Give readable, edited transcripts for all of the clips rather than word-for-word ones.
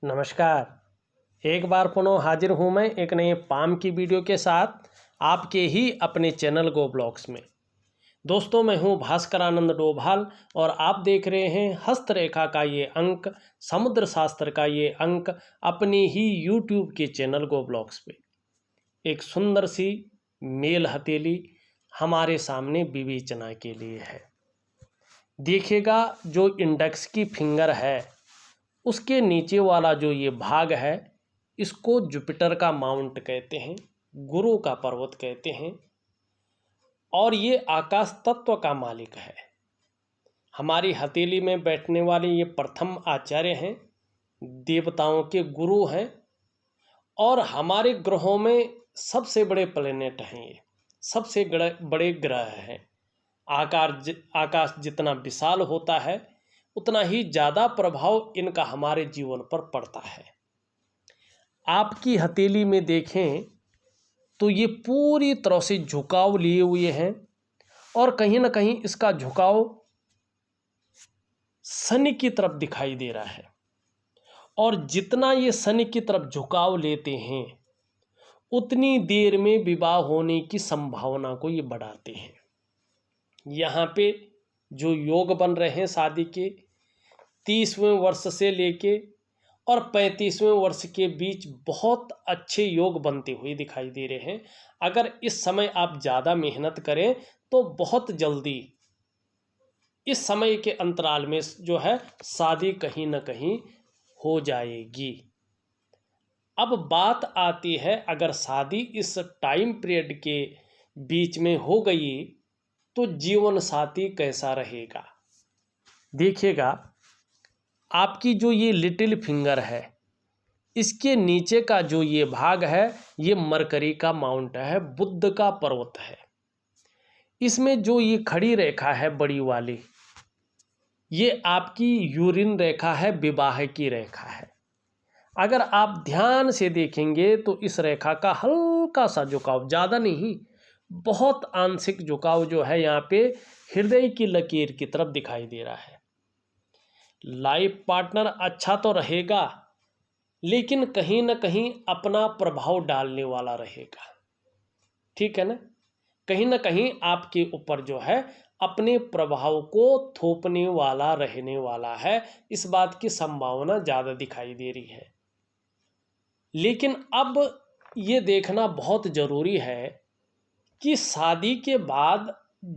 नमस्कार। एक बार पुनः हाजिर हूँ मैं एक नए पाम की वीडियो के साथ आपके ही अपने चैनल गो ब्लॉग्स में। दोस्तों, मैं हूँ भास्करानंद डोभाल और आप देख रहे हैं हस्तरेखा का ये अंक, समुद्र शास्त्र का ये अंक अपनी ही यूट्यूब के चैनल गो ब्लॉग्स पे। एक सुंदर सी मेल हथेली हमारे सामने विवेचना के लिए है। देखिएगा, जो इंडेक्स की फिंगर है उसके नीचे वाला जो ये भाग है इसको जुपिटर का माउंट कहते हैं, गुरु का पर्वत कहते हैं और ये आकाश तत्व का मालिक है। हमारी हथेली में बैठने वाले ये प्रथम आचार्य हैं, देवताओं के गुरु हैं और हमारे ग्रहों में सबसे बड़े प्लेनेट हैं। ये सबसे बड़े ग्रह हैं। आकाश जितना विशाल होता है उतना ही ज़्यादा प्रभाव इनका हमारे जीवन पर पड़ता है। आपकी हथेली में देखें तो ये पूरी तरह से झुकाव लिए हुए हैं और कहीं ना कहीं इसका झुकाव शनि की तरफ दिखाई दे रहा है। और जितना ये शनि की तरफ झुकाव लेते हैं उतनी देर में विवाह होने की संभावना को ये बढ़ाते हैं। यहाँ पे जो योग बन रहे हैं शादी के 30वें वर्ष से लेके और 35वें वर्ष के बीच बहुत अच्छे योग बनते हुए दिखाई दे रहे हैं। अगर इस समय आप ज़्यादा मेहनत करें तो बहुत जल्दी इस समय के अंतराल में जो है शादी कहीं ना कहीं हो जाएगी। अब बात आती है, अगर शादी इस टाइम पीरियड के बीच में हो गई तो जीवन साथी कैसा रहेगा। देखिएगा, आपकी जो ये लिटिल फिंगर है इसके नीचे का जो ये भाग है ये मरकरी का माउंट है, बुध का पर्वत है। इसमें जो ये खड़ी रेखा है बड़ी वाली, ये आपकी यूरिन रेखा है, विवाह की रेखा है। अगर आप ध्यान से देखेंगे तो इस रेखा का हल्का सा झुकाव, ज़्यादा नहीं, बहुत आंशिक झुकाव जो है यहाँ पे हृदय की लकीर की तरफ दिखाई दे रहा है। लाइफ पार्टनर अच्छा तो रहेगा लेकिन कहीं ना कहीं अपना प्रभाव डालने वाला रहेगा, ठीक है ना। कहीं ना कहीं आपके ऊपर जो है अपने प्रभाव को थोपने वाला रहने वाला है, इस बात की संभावना ज़्यादा दिखाई दे रही है। लेकिन अब ये देखना बहुत ज़रूरी है कि शादी के बाद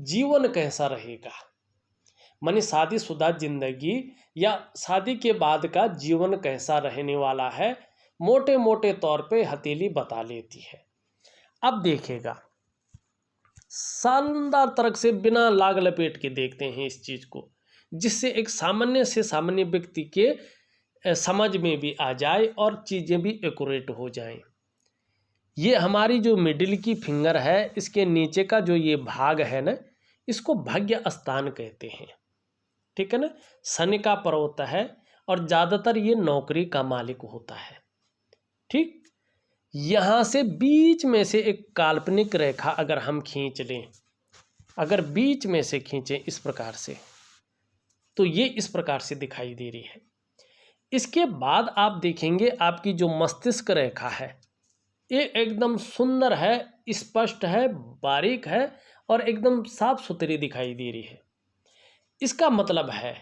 जीवन कैसा रहेगा। माने शादीशुदा जिंदगी या शादी के बाद का जीवन कैसा रहने वाला है, मोटे मोटे तौर पे हथेली बता लेती है। अब देखिएगा, शानदार तरह से बिना लाग लपेट के देखते हैं इस चीज़ को, जिससे एक सामान्य से सामान्य व्यक्ति के समझ में भी आ जाए और चीज़ें भी एक्यूरेट हो जाएं। ये हमारी जो मिडिल की फिंगर है इसके नीचे का जो ये भाग है ना, इसको भाग्य स्थान कहते हैं, ठीक है ना। शनि का पर्वत है और ज़्यादातर ये नौकरी का मालिक होता है, ठीक। यहाँ से बीच में से एक काल्पनिक रेखा अगर हम खींच लें, अगर बीच में से खींचें इस प्रकार से, तो ये इस प्रकार से दिखाई दे रही है। इसके बाद आप देखेंगे आपकी जो मस्तिष्क रेखा है ये एकदम सुंदर है, स्पष्ट है, बारीक है और एकदम साफ सुथरी दिखाई दे रही है। इसका मतलब है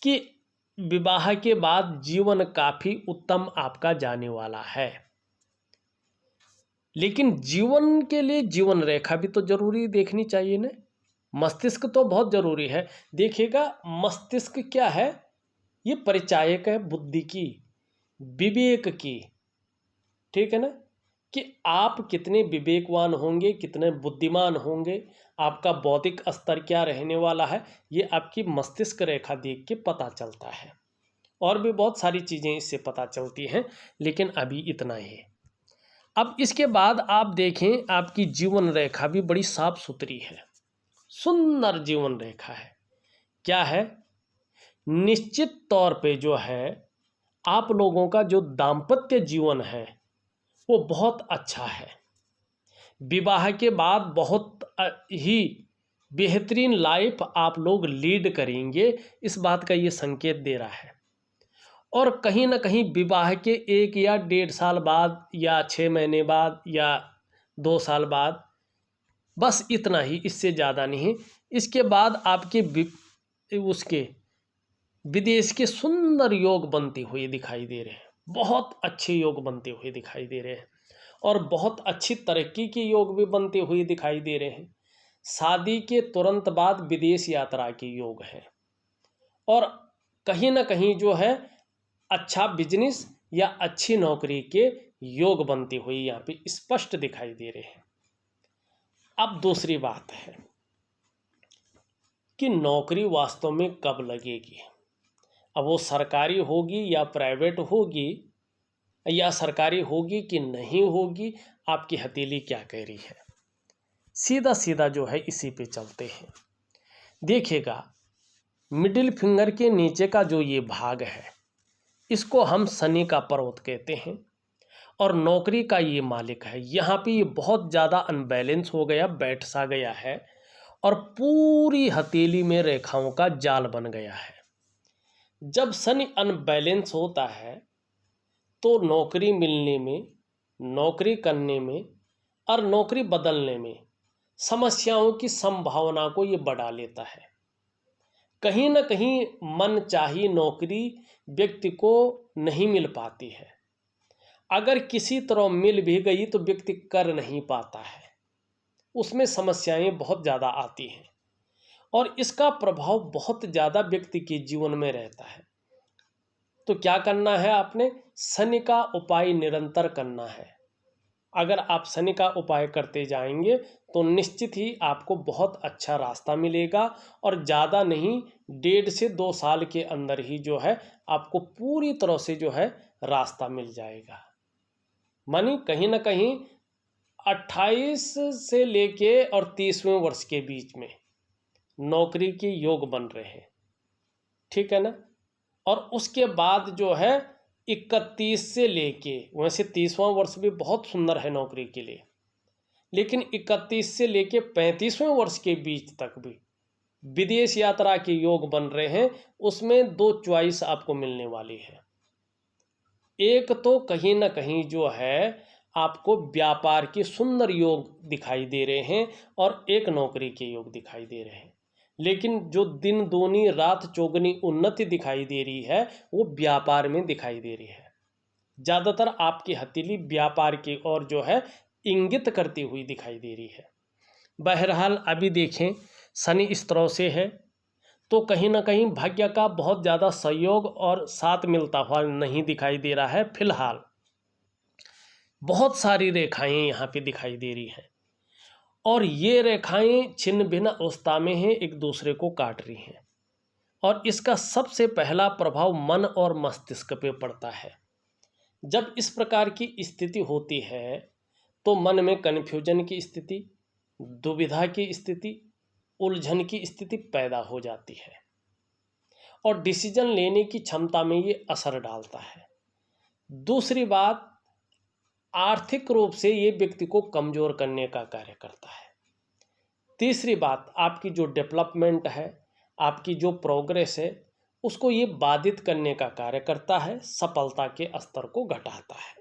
कि विवाह के बाद जीवन काफ़ी उत्तम आपका जाने वाला है। लेकिन जीवन के लिए जीवन रेखा भी तो जरूरी देखनी चाहिए ना। मस्तिष्क तो बहुत ज़रूरी है। देखिएगा, मस्तिष्क क्या है, ये परिचायक है बुद्धि की, विवेक की, ठीक है ना। कि आप कितने विवेकवान होंगे, कितने बुद्धिमान होंगे, आपका बौद्धिक स्तर क्या रहने वाला है, ये आपकी मस्तिष्क रेखा देख के पता चलता है। और भी बहुत सारी चीज़ें इससे पता चलती हैं, लेकिन अभी इतना ही। अब इसके बाद आप देखें आपकी जीवन रेखा भी बड़ी साफ सुथरी है, सुंदर जीवन रेखा है। क्या है, निश्चित तौर पे जो है आप लोगों का जो दाम्पत्य जीवन है वो बहुत अच्छा है। विवाह के बाद बहुत ही बेहतरीन लाइफ आप लोग लीड करेंगे, इस बात का ये संकेत दे रहा है। और कहीं ना कहीं विवाह के 1 या 1.5 साल बाद या 6 महीने बाद या 2 साल बाद, बस इतना ही, इससे ज़्यादा नहीं। इसके बाद आपके उसके विदेश के सुंदर योग बनते हुए दिखाई दे रहे हैं, बहुत अच्छे योग बनते हुए दिखाई दे रहे हैं और बहुत अच्छी तरक्की के योग भी बनते हुए दिखाई दे रहे हैं। शादी के तुरंत बाद विदेश यात्रा के योग हैं और कहीं ना कहीं जो है अच्छा बिजनेस या अच्छी नौकरी के योग बनते हुए यहाँ पे स्पष्ट दिखाई दे रहे हैं। अब दूसरी बात है कि नौकरी वास्तव में कब लगेगी। अब वो सरकारी होगी या प्राइवेट होगी, या सरकारी होगी कि नहीं होगी, आपकी हथेली क्या कह रही है। सीधा सीधा जो है इसी पे चलते हैं। देखिएगा, मिडिल फिंगर के नीचे का जो ये भाग है, इसको हम शनि का पर्वत कहते हैं और नौकरी का ये मालिक है। यहाँ पे ये बहुत ज़्यादा अनबैलेंस हो गया, बैठ सा गया है और पूरी हथेली में रेखाओं का जाल बन गया है। जब शनि अनबैलेंस होता है तो नौकरी मिलने में, नौकरी करने में और नौकरी बदलने में समस्याओं की संभावना को ये बढ़ा लेता है। कहीं ना कहीं मनचाही नौकरी व्यक्ति को नहीं मिल पाती है। अगर किसी तरह मिल भी गई तो व्यक्ति कर नहीं पाता है, उसमें समस्याएं बहुत ज़्यादा आती हैं और इसका प्रभाव बहुत ज़्यादा व्यक्ति के जीवन में रहता है। तो क्या करना है, आपने शनि का उपाय निरंतर करना है। अगर आप शनि का उपाय करते जाएंगे तो निश्चित ही आपको बहुत अच्छा रास्ता मिलेगा और ज़्यादा नहीं, 1.5 से 2 साल के अंदर ही जो है आपको पूरी तरह से जो है रास्ता मिल जाएगा। मानी कहीं ना कहीं 28 से लेके और 30वें वर्ष के बीच में नौकरी के योग बन रहे हैं, ठीक है ना। और उसके बाद जो है 31 से लेके, वैसे 30वां वर्ष भी बहुत सुंदर है नौकरी के लिए, लेकिन 31 से लेके 35वें वर्ष के बीच तक भी विदेश यात्रा के योग बन रहे हैं। उसमें 2 चॉइस आपको मिलने वाली है। एक तो कहीं ना कहीं जो है आपको व्यापार के सुंदर योग दिखाई दे रहे हैं और एक नौकरी के योग दिखाई दे रहे हैं, लेकिन जो दिन दूनी रात चौगुनी उन्नति दिखाई दे रही है वो व्यापार में दिखाई दे रही है। ज़्यादातर आपकी हथेली व्यापार की ओर जो है इंगित करती हुई दिखाई दे रही है। बहरहाल अभी देखें, शनि इस तरह से है तो कहीं ना कहीं भाग्य का बहुत ज़्यादा सहयोग और साथ मिलता हुआ नहीं दिखाई दे रहा है। फिलहाल बहुत सारी रेखाएं यहाँ पे दिखाई दे रही हैं और ये रेखाएं छिन्न भिन्न अवस्था में हैं, एक दूसरे को काट रही हैं और इसका सबसे पहला प्रभाव मन और मस्तिष्क पे पड़ता है। जब इस प्रकार की स्थिति होती है तो मन में कन्फ्यूजन की स्थिति, दुविधा की स्थिति, उलझन की स्थिति पैदा हो जाती है और डिसीजन लेने की क्षमता में ये असर डालता है। दूसरी बात, आर्थिक रूप से ये व्यक्ति को कमज़ोर करने का कार्य करता है। तीसरी बात, आपकी जो डेवलपमेंट है, आपकी जो प्रोग्रेस है, उसको ये बाधित करने का कार्य करता है, सफलता के स्तर को घटाता है।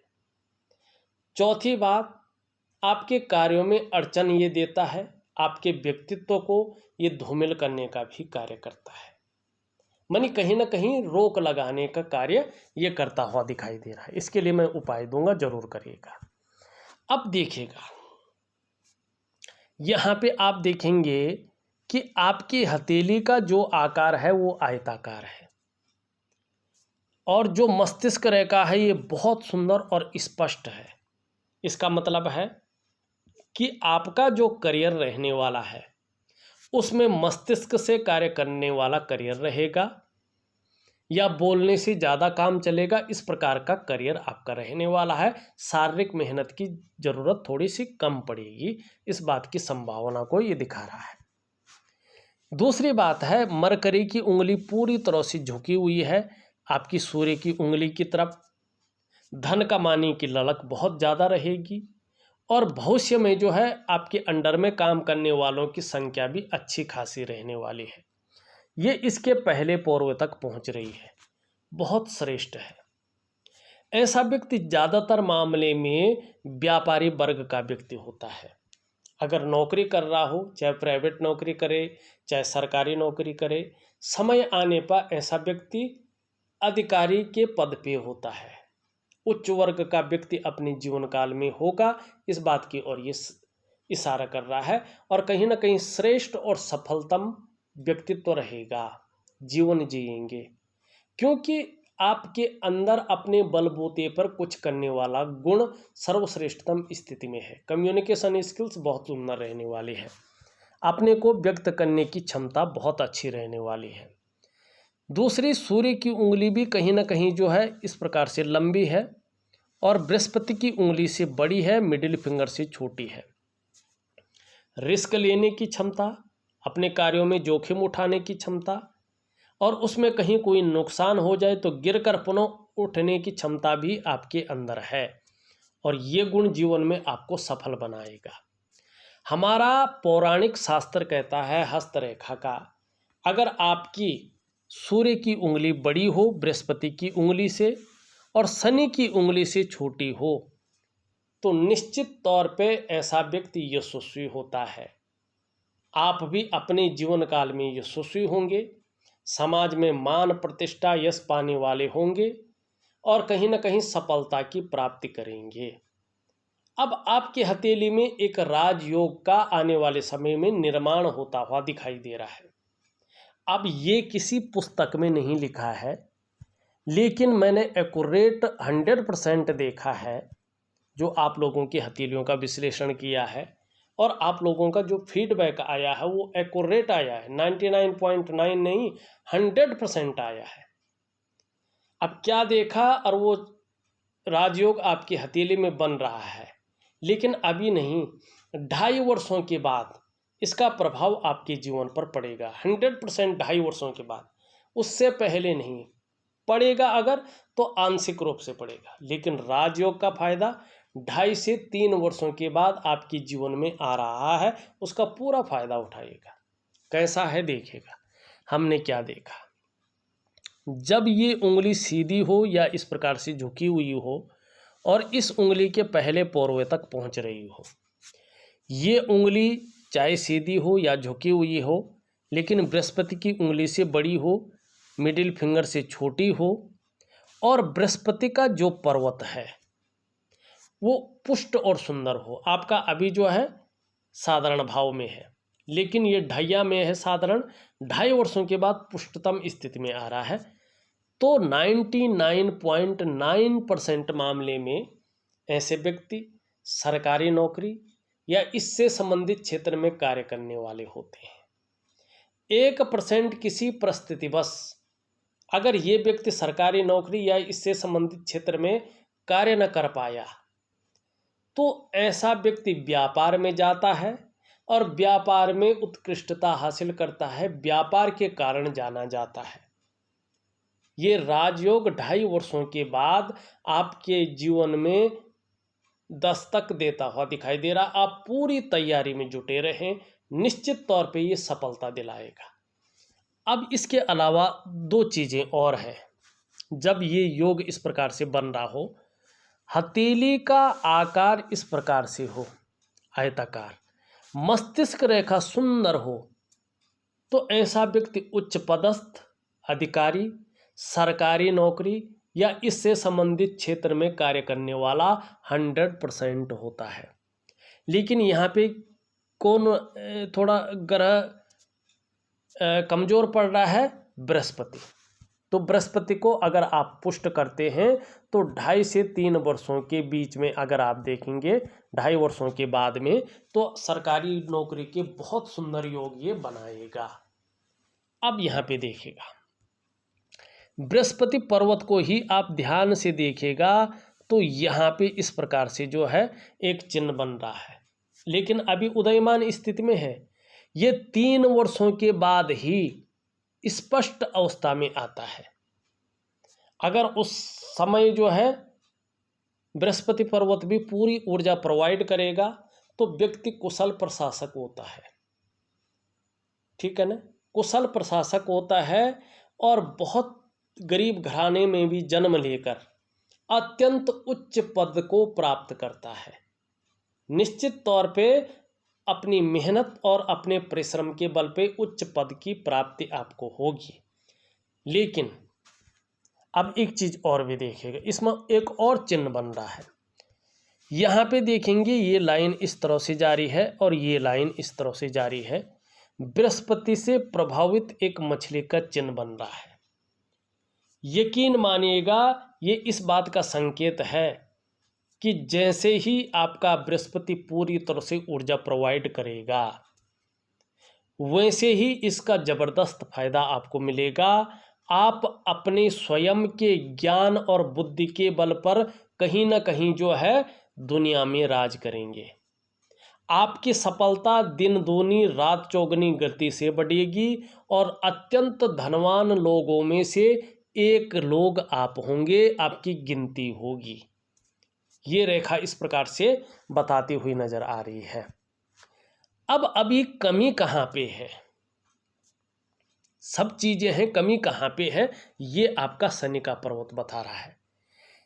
चौथी बात, आपके कार्यों में अड़चन ये देता है, आपके व्यक्तित्व को ये धूमिल करने का भी कार्य करता है। मानी कहीं ना कहीं रोक लगाने का कार्य ये करता हुआ दिखाई दे रहा है। इसके लिए मैं उपाय दूंगा, जरूर करिएगा। अब देखिएगा, यहाँ पे आप देखेंगे कि आपकी हथेली का जो आकार है वो आयताकार है और जो मस्तिष्क रेखा है ये बहुत सुंदर और स्पष्ट है। इसका मतलब है कि आपका जो करियर रहने वाला है उसमें मस्तिष्क से कार्य करने वाला करियर रहेगा या बोलने से ज़्यादा काम चलेगा, इस प्रकार का करियर आपका रहने वाला है। शारीरिक मेहनत की ज़रूरत थोड़ी सी कम पड़ेगी, इस बात की संभावना को ये दिखा रहा है। दूसरी बात है, मरकरी की उंगली पूरी तरह से झुकी हुई है आपकी सूर्य की उंगली की तरफ। धन कमाने की ललक बहुत ज़्यादा रहेगी और भविष्य में जो है आपके अंडर में काम करने वालों की संख्या भी अच्छी खासी रहने वाली है। ये इसके पहले पूर्व तक पहुंच रही है। बहुत श्रेष्ठ है। ऐसा व्यक्ति ज़्यादातर मामले में व्यापारी वर्ग का व्यक्ति होता है। अगर नौकरी कर रहा हो, चाहे प्राइवेट नौकरी करे चाहे सरकारी नौकरी करे, समय आने पर ऐसा व्यक्ति अधिकारी के पद पे होता है। उच्च वर्ग का व्यक्ति अपने जीवन काल में होगा, इस बात की ओर ये इशारा कर रहा है। और कहीं ना कहीं श्रेष्ठ और सफलतम व्यक्तित्व रहेगा, जीवन जिएंगे, क्योंकि आपके अंदर अपने बलबूते पर कुछ करने वाला गुण सर्वश्रेष्ठतम स्थिति में है। कम्युनिकेशन स्किल्स बहुत सुंदर रहने वाली है, अपने को व्यक्त करने की क्षमता बहुत अच्छी रहने वाली है। दूसरी, सूर्य की उंगली भी कहीं ना कहीं जो है इस प्रकार से लंबी है और बृहस्पति की उंगली से बड़ी है, मिडिल फिंगर से छोटी है। रिस्क लेने की क्षमता, अपने कार्यों में जोखिम उठाने की क्षमता, और उसमें कहीं कोई नुकसान हो जाए तो गिरकर पुनः उठने की क्षमता भी आपके अंदर है, और ये गुण जीवन में आपको सफल बनाएगा। हमारा पौराणिक शास्त्र कहता है हस्तरेखा का, अगर आपकी सूर्य की उंगली बड़ी हो बृहस्पति की उंगली से और शनि की उंगली से छोटी हो तो निश्चित तौर पे ऐसा व्यक्ति यशस्वी होता है। आप भी अपने जीवन काल में यशस्वी होंगे, समाज में मान प्रतिष्ठा यश पाने वाले होंगे और कहीं ना कहीं सफलता की प्राप्ति करेंगे। अब आपकी हथेली में एक राजयोग का आने वाले समय में निर्माण होता हुआ दिखाई दे रहा है। अब ये किसी पुस्तक में नहीं लिखा है, लेकिन मैंने एक्यूरेट 100% देखा है, जो आप लोगों की हथेलियों का विश्लेषण किया है और आप लोगों का जो फीडबैक आया है वो एक्यूरेट आया है। 99.9 नहीं, 100% आया है। अब क्या देखा, और वो राजयोग आपकी हथेली में बन रहा है, लेकिन अभी नहीं, 2.5 वर्षों के बाद इसका प्रभाव आपके जीवन पर पड़ेगा। 100% 2.5 वर्षों के बाद, उससे पहले नहीं पड़ेगा। अगर तो आंशिक रूप से पड़ेगा, लेकिन राजयोग का फायदा 2.5 से 3 वर्षों के बाद आपके जीवन में आ रहा है, उसका पूरा फायदा उठाएगा। कैसा है देखेगा। हमने क्या देखा, जब ये उंगली सीधी हो या इस प्रकार से झुकी हुई हो और इस उंगली के पहले पोरवे तक पहुंच रही हो, ये उंगली चाहे सीधी हो या झुकी हुई हो, लेकिन बृहस्पति की उंगली से बड़ी हो, मिडिल फिंगर से छोटी हो, और बृहस्पति का जो पर्वत है वो पुष्ट और सुंदर हो। आपका अभी जो है साधारण भाव में है, लेकिन ये ढैया में है साधारण, 2.5 वर्षों के बाद पुष्टतम स्थिति में आ रहा है। तो 99.9% मामले में ऐसे व्यक्ति सरकारी नौकरी या इससे संबंधित क्षेत्र में कार्य करने वाले होते हैं। 1% किसी परिस्थितिवश अगर ये व्यक्ति सरकारी नौकरी या इससे संबंधित क्षेत्र में कार्य न कर पाया तो ऐसा व्यक्ति व्यापार में जाता है और व्यापार में उत्कृष्टता हासिल करता है, व्यापार के कारण जाना जाता है। ये राजयोग 2.5 वर्षों के बाद आपके जीवन में दस्तक देता हुआ दिखाई दे रहा। आप पूरी तैयारी में जुटे रहें, निश्चित तौर पे ये सफलता दिलाएगा। अब इसके अलावा 2 चीज़ें और हैं। जब ये योग इस प्रकार से बन रहा हो, हथेली का आकार इस प्रकार से हो आयताकार, मस्तिष्क रेखा सुंदर हो, तो ऐसा व्यक्ति उच्च पदस्थ अधिकारी, सरकारी नौकरी या इससे संबंधित क्षेत्र में कार्य करने वाला 100% होता है। लेकिन यहाँ पे कौन थोड़ा ग्रह कमज़ोर पड़ रहा है? बृहस्पति। तो बृहस्पति को अगर आप पुष्ट करते हैं तो 2.5 से 3 वर्षों के बीच में अगर आप देखेंगे, 2.5 वर्षों के बाद में, तो सरकारी नौकरी के बहुत सुंदर योग ये बनाएगा। अब यहाँ पे देखिएगा, बृहस्पति पर्वत को ही आप ध्यान से देखिएगा तो यहाँ पे इस प्रकार से जो है एक चिन्ह बन रहा है, लेकिन अभी उदयमान स्थिति में है। ये 3 वर्षों के बाद ही स्पष्ट अवस्था में आता है। अगर उस समय जो है बृहस्पति पर्वत भी पूरी ऊर्जा प्रोवाइड करेगा तो व्यक्ति कुशल प्रशासक होता है, ठीक है ना, कुशल प्रशासक होता है और बहुत गरीब घराने में भी जन्म लेकर अत्यंत उच्च पद को प्राप्त करता है। निश्चित तौर पे अपनी मेहनत और अपने परिश्रम के बल पे उच्च पद की प्राप्ति आपको होगी। लेकिन अब एक चीज और भी देखिएगा, इसमें एक और चिन्ह बन रहा है। यहाँ पे देखेंगे ये लाइन इस तरह से जारी है और ये लाइन इस तरह से जारी है। बृहस्पति से प्रभावित एक मछली का चिन्ह बन रहा है। यकीन मानिएगा ये इस बात का संकेत है कि जैसे ही आपका बृहस्पति पूरी तरह से ऊर्जा प्रोवाइड करेगा, वैसे ही इसका जबरदस्त फायदा आपको मिलेगा। आप अपने स्वयं के ज्ञान और बुद्धि के बल पर कहीं ना कहीं जो है दुनिया में राज करेंगे। आपकी सफलता दिन दूनी रात चौगुनी गति से बढ़ेगी और अत्यंत धनवान लोगों में से एक लोग आप होंगे, आपकी गिनती होगी। ये रेखा इस प्रकार से बताती हुई नजर आ रही है। अब अभी कमी कहाँ पे है? सब चीजें हैं, कमी कहाँ पे है ये आपका शनि का पर्वत बता रहा है।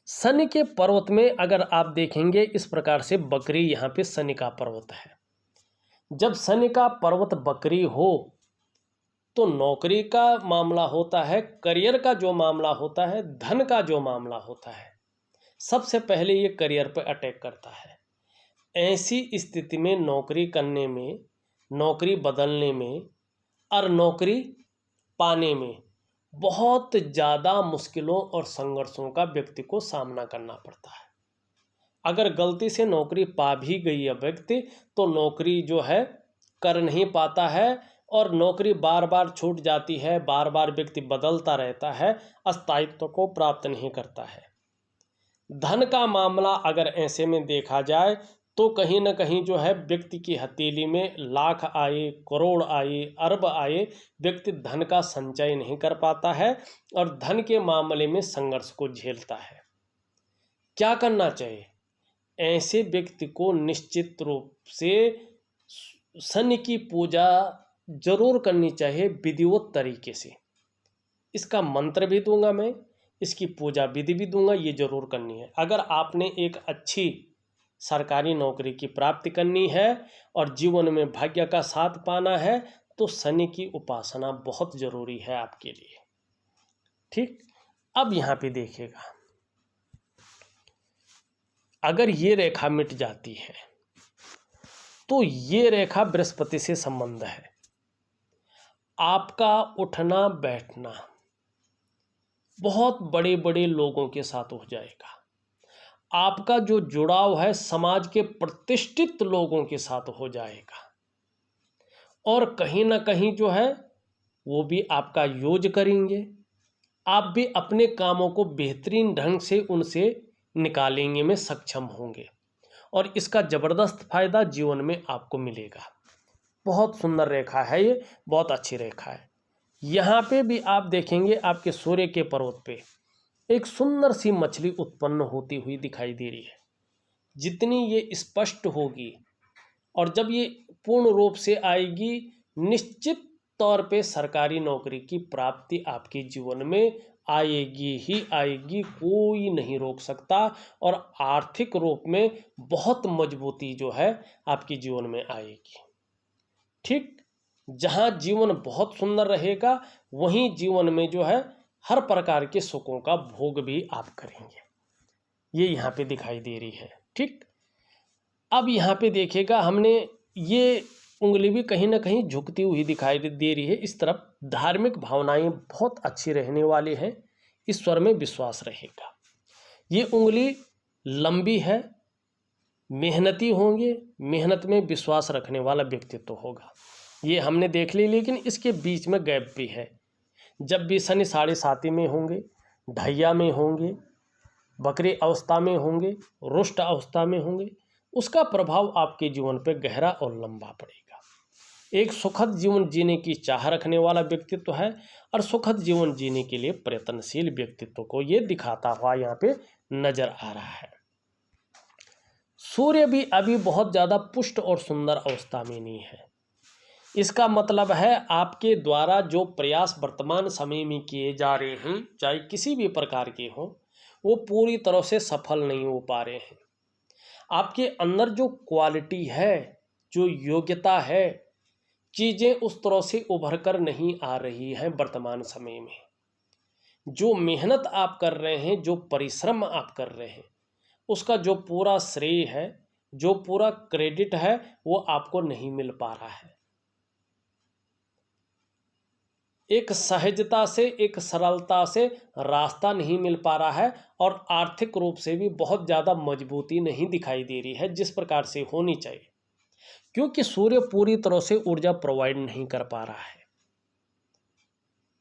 शनि के पर्वत में अगर आप देखेंगे इस प्रकार से बकरी, यहाँ पे शनि का पर्वत है। जब शनि का पर्वत बकरी हो तो नौकरी का मामला होता है, करियर का जो मामला होता है, धन का जो मामला होता है, सबसे पहले ये करियर पर अटैक करता है। ऐसी स्थिति में नौकरी करने में, नौकरी बदलने में और नौकरी पाने में बहुत ज़्यादा मुश्किलों और संघर्षों का व्यक्ति को सामना करना पड़ता है। अगर गलती से नौकरी पा भी गई है व्यक्ति तो नौकरी जो है कर नहीं पाता है और नौकरी बार बार छूट जाती है, बार बार व्यक्ति बदलता रहता है, स्थायित्व को प्राप्त नहीं करता है। धन का मामला अगर ऐसे में देखा जाए तो कहीं ना कहीं जो है व्यक्ति की हथेली में लाख आए, करोड़ आए, अरब आए, व्यक्ति धन का संचय नहीं कर पाता है और धन के मामले में संघर्ष को झेलता है। क्या करना चाहिए? ऐसे व्यक्ति को निश्चित रूप से शनि की पूजा जरूर करनी चाहिए विधिवत तरीके से। इसका मंत्र भी दूंगा मैं, इसकी पूजा विधि भी दूंगा, ये जरूर करनी है। अगर आपने एक अच्छी सरकारी नौकरी की प्राप्ति करनी है और जीवन में भाग्य का साथ पाना है तो शनि की उपासना बहुत जरूरी है आपके लिए। ठीक, अब यहाँ पे देखिएगा, अगर ये रेखा मिट जाती है तो ये रेखा बृहस्पति से संबंध है। आपका उठना बैठना बहुत बड़े बड़े लोगों के साथ हो जाएगा। आपका जो जुड़ाव है समाज के प्रतिष्ठित लोगों के साथ हो जाएगा और कहीं ना कहीं जो है वो भी आपका यूज करेंगे। आप भी अपने कामों को बेहतरीन ढंग से उनसे निकालेंगे में सक्षम होंगे और इसका ज़बरदस्त फायदा जीवन में आपको मिलेगा। बहुत सुंदर रेखा है ये, बहुत अच्छी रेखा है। यहाँ पे भी आप देखेंगे आपके सूर्य के पर्वत पे एक सुंदर सी मछली उत्पन्न होती हुई दिखाई दे रही है। जितनी ये स्पष्ट होगी और जब ये पूर्ण रूप से आएगी, निश्चित तौर पे सरकारी नौकरी की प्राप्ति आपके जीवन में आएगी ही आएगी, कोई नहीं रोक सकता और आर्थिक रूप में बहुत मजबूती जो है आपके जीवन में आएगी। ठीक, जहाँ जीवन बहुत सुंदर रहेगा वहीं जीवन में जो है हर प्रकार के सुखों का भोग भी आप करेंगे, ये यहाँ पे दिखाई दे रही है। ठीक, अब यहाँ पे देखिएगा हमने ये उंगली भी कहीं ना कहीं झुकती हुई दिखाई दे रही है इस तरफ। धार्मिक भावनाएं बहुत अच्छी रहने वाली हैं, ईश्वर में विश्वास रहेगा। ये उंगली लंबी है, मेहनती होंगे, मेहनत में विश्वास रखने वाला व्यक्तित्व होगा, ये हमने देख ली। लेकिन इसके बीच में गैप भी है। जब भी शनि 7.5 में होंगे, ढैया में होंगे, बकरी अवस्था में होंगे, रुष्ट अवस्था में होंगे, उसका प्रभाव आपके जीवन पर गहरा और लंबा पड़ेगा। एक सुखद जीवन जीने की चाह रखने वाला व्यक्तित्व है और सुखद जीवन जीने के लिए प्रयत्नशील व्यक्तित्व को ये दिखाता हुआ यहाँ पे नजर आ रहा है। सूर्य भी अभी बहुत ज़्यादा पुष्ट और सुंदर अवस्था में नहीं है। इसका मतलब है आपके द्वारा जो प्रयास वर्तमान समय में किए जा रहे हैं, चाहे किसी भी प्रकार के हों, वो पूरी तरह से सफल नहीं हो पा रहे हैं। आपके अंदर जो क्वालिटी है, जो योग्यता है, चीज़ें उस तरह से उभर कर नहीं आ रही हैं वर्तमान समय में। जो मेहनत आप कर रहे हैं, जो परिश्रम आप कर रहे हैं, उसका जो पूरा श्रेय है, जो पूरा क्रेडिट है, वो आपको नहीं मिल पा रहा है। एक सहजता से, एक सरलता से रास्ता नहीं मिल पा रहा है और आर्थिक रूप से भी बहुत ज़्यादा मजबूती नहीं दिखाई दे रही है जिस प्रकार से होनी चाहिए, क्योंकि सूर्य पूरी तरह से ऊर्जा प्रोवाइड नहीं कर पा रहा है।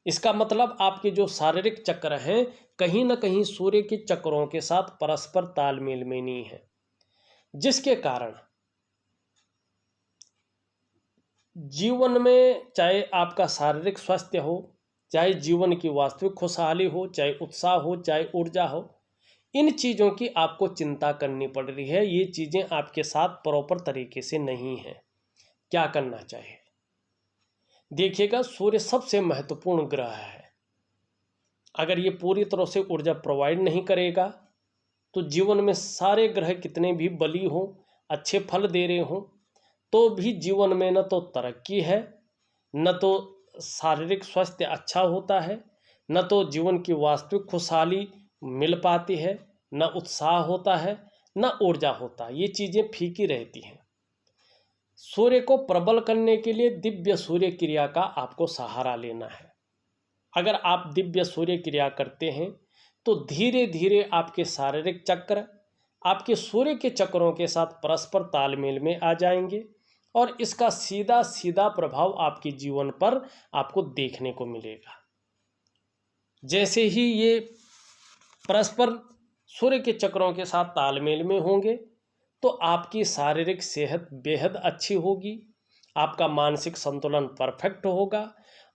इसका मतलब आपके जो शारीरिक चक्र हैं, कहीं ना कहीं सूर्य के चक्रों के साथ परस्पर तालमेल में नहीं है, जिसके कारण जीवन में चाहे आपका शारीरिक स्वास्थ्य हो, चाहे जीवन की वास्तविक खुशहाली हो, चाहे उत्साह हो, चाहे ऊर्जा हो, इन चीज़ों की आपको चिंता करनी पड़ रही है। ये चीज़ें आपके साथ प्रॉपर तरीके से नहीं हैं। क्या करना चाहिए? देखिएगा, सूर्य सबसे महत्वपूर्ण ग्रह है। अगर ये पूरी तरह से ऊर्जा प्रोवाइड नहीं करेगा तो जीवन में सारे ग्रह कितने भी बली हों, अच्छे फल दे रहे हों, तो भी जीवन में न तो तरक्की है, न तो शारीरिक स्वास्थ्य अच्छा होता है, न तो जीवन की वास्तविक खुशहाली मिल पाती है, न उत्साह होता है, न ऊर्जा होता है। ये चीज़ें फीकी रहती हैं। सूर्य को प्रबल करने के लिए दिव्य सूर्य क्रिया का आपको सहारा लेना है। अगर आप दिव्य सूर्य क्रिया करते हैं तो धीरे धीरे आपके शारीरिक चक्र आपके सूर्य के चक्रों के साथ परस्पर तालमेल में आ जाएंगे और इसका सीधा सीधा प्रभाव आपके जीवन पर आपको देखने को मिलेगा। जैसे ही ये परस्पर सूर्य के चक्रों के साथ तालमेल में होंगे तो आपकी शारीरिक सेहत बेहद अच्छी होगी, आपका मानसिक संतुलन परफेक्ट होगा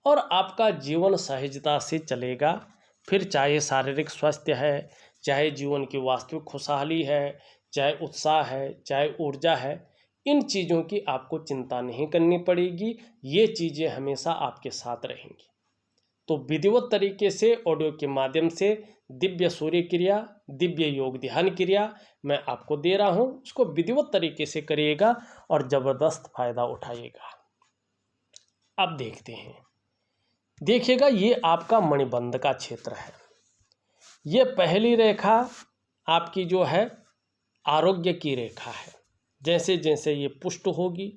और आपका जीवन सहजता से चलेगा। फिर चाहे शारीरिक स्वास्थ्य है, चाहे जीवन की वास्तविक खुशहाली है, चाहे उत्साह है, चाहे ऊर्जा है, इन चीज़ों की आपको चिंता नहीं करनी पड़ेगी। ये चीज़ें हमेशा आपके साथ रहेंगी। तो विधिवत तरीके से ऑडियो के माध्यम से दिव्य सूर्य क्रिया, दिव्य योग ध्यान क्रिया मैं आपको दे रहा हूँ, उसको विधिवत तरीके से करिएगा और ज़बरदस्त फायदा उठाइएगा। अब देखते हैं, देखिएगा, ये आपका मणिबंध का क्षेत्र है। ये पहली रेखा आपकी जो है आरोग्य की रेखा है। जैसे जैसे ये पुष्ट होगी,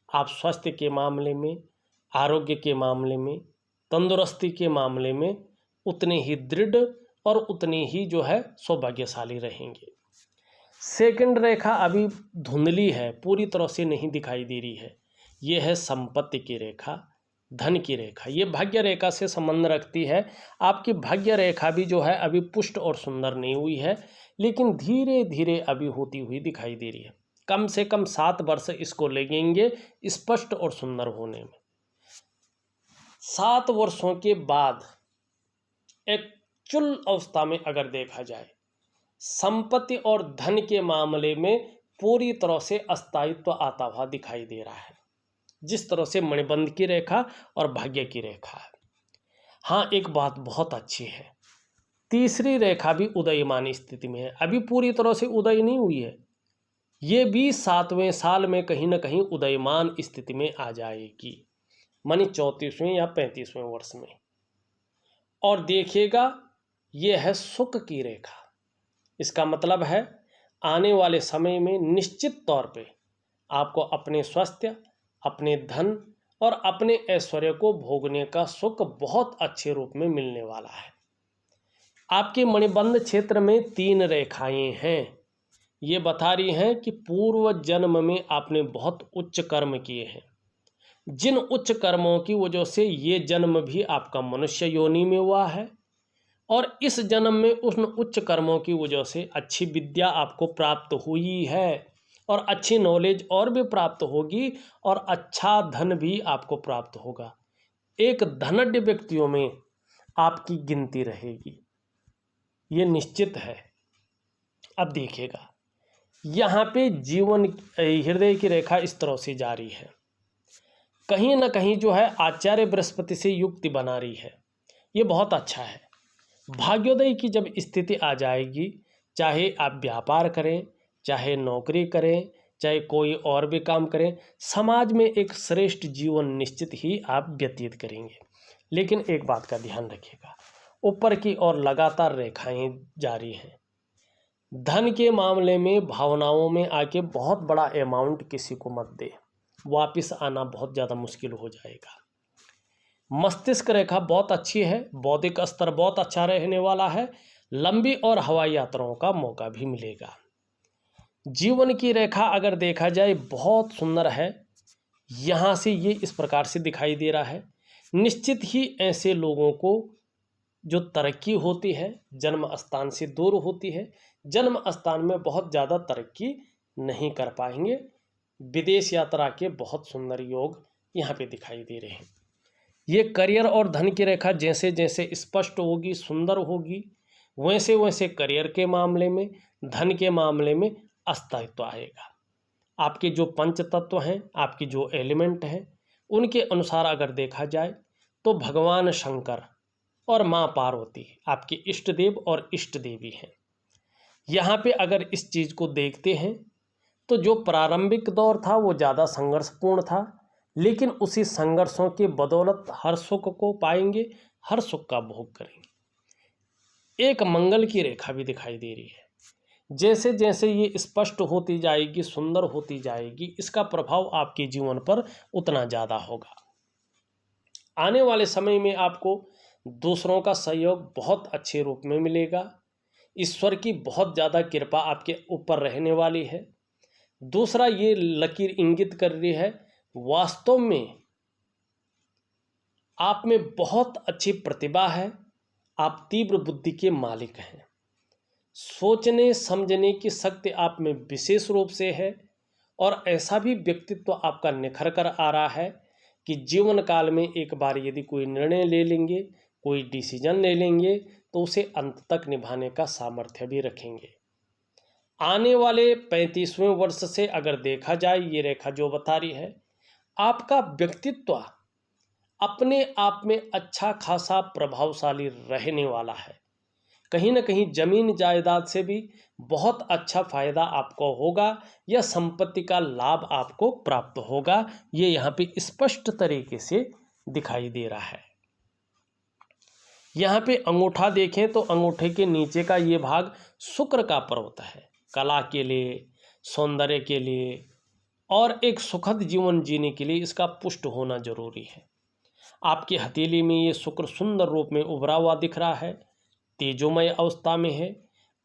आप स्वास्थ्य के मामले में, आरोग्य के मामले में, तंदुरुस्ती के मामले में उतने ही दृढ़ और उतनी ही जो है सौभाग्यशाली रहेंगे। सेकंड रेखा अभी धुंधली है, पूरी तरह से नहीं दिखाई दे रही है। ये है संपत्ति की रेखा, धन की रेखा। ये भाग्य रेखा से संबंध रखती है। आपकी भाग्य रेखा भी जो है अभी पुष्ट और सुंदर नहीं हुई है, लेकिन धीरे धीरे अभी होती हुई दिखाई दे रही है। कम से कम 7 वर्ष इसको लगेंगे स्पष्ट और सुंदर होने में। 7 वर्षों के बाद एक्चुअल अवस्था में अगर देखा जाए, संपत्ति और धन के मामले में पूरी तरह से अस्थायित्व आता हुआ दिखाई दे रहा है, जिस तरह से मणिबंध की रेखा और भाग्य की रेखा है। हाँ, एक बात बहुत अच्छी है, तीसरी रेखा भी उदयमान स्थिति में है। अभी पूरी तरह से उदय नहीं हुई है, ये भी 7वें साल में कहीं ना कहीं उदयमान स्थिति में आ जाएगी, मानी 34वें या 35वें वर्ष में। और देखिएगा, ये है सुख की रेखा। इसका मतलब है आने वाले समय में निश्चित तौर पे आपको अपने स्वास्थ्य, अपने धन और अपने ऐश्वर्य को भोगने का सुख बहुत अच्छे रूप में मिलने वाला है। आपके मणिबंध क्षेत्र में 3 रेखाएं हैं। ये बता रही हैं कि पूर्व जन्म में आपने बहुत उच्च कर्म किए हैं, जिन उच्च कर्मों की वजह से ये जन्म भी आपका मनुष्य योनि में हुआ है और इस जन्म में उन उच्च कर्मों की वजह से अच्छी विद्या आपको प्राप्त हुई है और अच्छी नॉलेज और भी प्राप्त होगी और अच्छा धन भी आपको प्राप्त होगा। एक धनाढ्य व्यक्तियों में आपकी गिनती रहेगी, ये निश्चित है। अब देखिएगा, यहाँ पे जीवन हृदय की रेखा इस तरह से जारी है। कहीं ना कहीं जो है आचार्य बृहस्पति से युक्ति बना रही है, ये बहुत अच्छा है। भाग्योदय की जब स्थिति आ जाएगी, चाहे आप व्यापार करें, चाहे नौकरी करें, चाहे कोई और भी काम करें, समाज में एक श्रेष्ठ जीवन निश्चित ही आप व्यतीत करेंगे। लेकिन एक बात का ध्यान रखिएगा, ऊपर की ओर लगातार रेखाएं जारी हैं। धन के मामले में भावनाओं में आके बहुत बड़ा अमाउंट किसी को मत दे, वापस आना बहुत ज़्यादा मुश्किल हो जाएगा। मस्तिष्क रेखा बहुत अच्छी है, बौद्धिक स्तर बहुत अच्छा रहने वाला है, लंबी और हवाई यात्राओं का मौका भी मिलेगा। जीवन की रेखा अगर देखा जाए बहुत सुंदर है, यहाँ से ये इस प्रकार से दिखाई दे रहा है। निश्चित ही ऐसे लोगों को जो तरक्की होती है जन्म स्थान से दूर होती है, जन्म स्थान में बहुत ज़्यादा तरक्की नहीं कर पाएंगे। विदेश यात्रा के बहुत सुंदर योग यहाँ पे दिखाई दे रहे हैं। ये करियर और धन की रेखा जैसे जैसे स्पष्ट होगी, सुंदर होगी, वैसे वैसे करियर के मामले में, धन के मामले में अस्तित्व आएगा। आपके जो पंच तत्व हैं, आपकी जो एलिमेंट हैं, उनके अनुसार अगर देखा जाए तो भगवान शंकर और माँ पार्वती आपके इष्ट देव और इष्ट देवी हैं। यहाँ पे अगर इस चीज़ को देखते हैं तो जो प्रारंभिक दौर था वो ज़्यादा संघर्षपूर्ण था, लेकिन उसी संघर्षों के बदौलत हर सुख को पाएंगे, हर सुख का भोग करेंगे। एक मंगल की रेखा भी दिखाई दे रही है। जैसे जैसे ये स्पष्ट होती जाएगी, सुंदर होती जाएगी, इसका प्रभाव आपके जीवन पर उतना ज़्यादा होगा। आने वाले समय में आपको दूसरों का सहयोग बहुत अच्छे रूप में मिलेगा। ईश्वर की बहुत ज़्यादा कृपा आपके ऊपर रहने वाली है। दूसरा, ये लकीर इंगित कर रही है वास्तव में आप में बहुत अच्छी प्रतिभा है, आप तीव्र बुद्धि के मालिक हैं। सोचने समझने की शक्ति आप में विशेष रूप से है, और ऐसा भी व्यक्तित्व आपका निखर कर आ रहा है कि जीवन काल में एक बार यदि कोई निर्णय ले लेंगे, कोई डिसीजन ले लेंगे, तो उसे अंत तक निभाने का सामर्थ्य भी रखेंगे। आने वाले 35वें वर्ष से अगर देखा जाए, ये रेखा जो बता रही है, आपका व्यक्तित्व अपने आप में अच्छा खासा प्रभावशाली रहने वाला है। कहीं ना कहीं जमीन जायदाद से भी बहुत अच्छा फायदा आपको होगा, या संपत्ति का लाभ आपको प्राप्त होगा। ये यहाँ पे स्पष्ट तरीके से दिखाई दे रहा है। यहाँ पे अंगूठा देखें तो अंगूठे के नीचे का ये भाग शुक्र का पर्वत है। कला के लिए, सौंदर्य के लिए और एक सुखद जीवन जीने के लिए इसका पुष्ट होना जरूरी है। आपकी हथेली में ये शुक्र सुंदर रूप में उभरा हुआ दिख रहा है, तेजोमय अवस्था में है।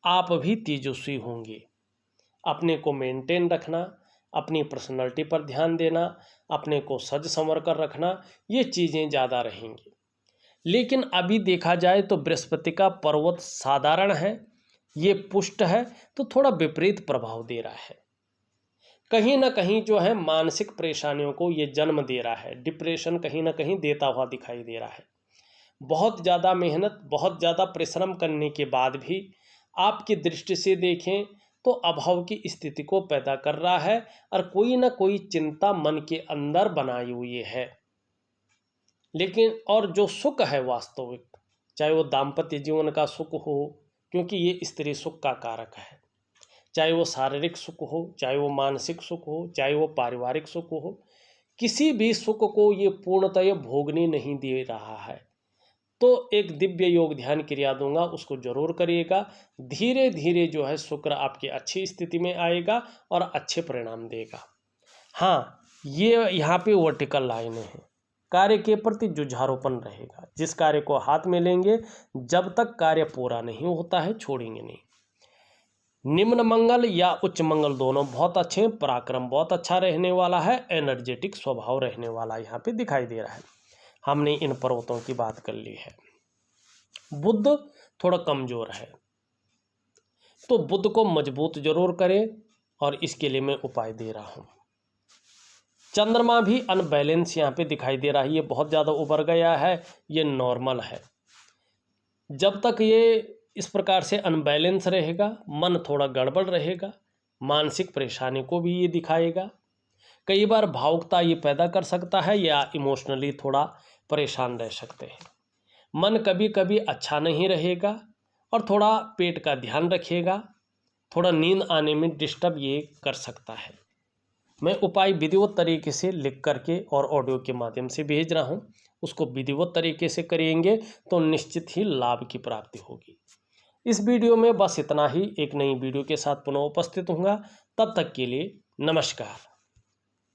आप भी तेजस्वी होंगे। अपने को मेंटेन रखना, अपनी पर्सनैलिटी पर ध्यान देना, अपने को सज संवर कर रखना, ये चीज़ें ज़्यादा रहेंगी। लेकिन अभी देखा जाए तो बृहस्पति का पर्वत साधारण है, ये पुष्ट है, तो थोड़ा विपरीत प्रभाव दे रहा है। कहीं ना कहीं जो है मानसिक परेशानियों को ये जन्म दे रहा है। डिप्रेशन कहीं ना कहीं देता हुआ दिखाई दे रहा है। बहुत ज़्यादा मेहनत, बहुत ज़्यादा परिश्रम करने के बाद भी आपकी दृष्टि से देखें तो अभाव की स्थिति को पैदा कर रहा है, और कोई ना कोई चिंता मन के अंदर बनाई हुई है। लेकिन और जो सुख है वास्तविक, चाहे वो दाम्पत्य जीवन का सुख हो, क्योंकि ये स्त्री सुख का कारक है, चाहे वो शारीरिक सुख हो, चाहे वो मानसिक सुख हो, चाहे वो पारिवारिक सुख हो, किसी भी सुख को ये पूर्णतः भोगने नहीं दे रहा है। तो एक दिव्य योग ध्यान क्रिया दूंगा, उसको जरूर करिएगा। धीरे धीरे जो है शुक्र आपकी अच्छी स्थिति में आएगा और अच्छे परिणाम देगा। हाँ, ये यहाँ पे वर्टिकल लाइनें हैं। कार्य के प्रति जुझारूपन रहेगा। जिस कार्य को हाथ में लेंगे, जब तक कार्य पूरा नहीं होता है छोड़ेंगे नहीं। निम्न मंगल या उच्च मंगल दोनों बहुत अच्छे हैं। पराक्रम बहुत अच्छा रहने वाला है। एनर्जेटिक स्वभाव रहने वाला यहाँ पे दिखाई दे रहा है। हमने इन पर्वतों की बात कर ली है। बुध थोड़ा कमजोर है, तो बुध को मजबूत जरूर करें, और इसके लिए मैं उपाय दे रहा हूँ। चंद्रमा भी अनबैलेंस यहाँ पे दिखाई दे रहा है। ये बहुत ज़्यादा उभर गया है, ये नॉर्मल है। जब तक ये इस प्रकार से अनबैलेंस रहेगा, मन थोड़ा गड़बड़ रहेगा, मानसिक परेशानी को भी ये दिखाएगा। कई बार भावुकता ये पैदा कर सकता है या इमोशनली थोड़ा परेशान रह सकते हैं। मन कभी कभी अच्छा नहीं रहेगा और थोड़ा पेट का ध्यान रखिएगा। थोड़ा नींद आने में डिस्टर्ब ये कर सकता है। मैं उपाय विधिवत तरीके से लिख करके और ऑडियो के माध्यम से भेज रहा हूँ, उसको विधिवत तरीके से करेंगे तो निश्चित ही लाभ की प्राप्ति होगी। इस वीडियो में बस इतना ही। एक नई वीडियो के साथ पुनः उपस्थित होऊंगा। तब तक के लिए नमस्कार।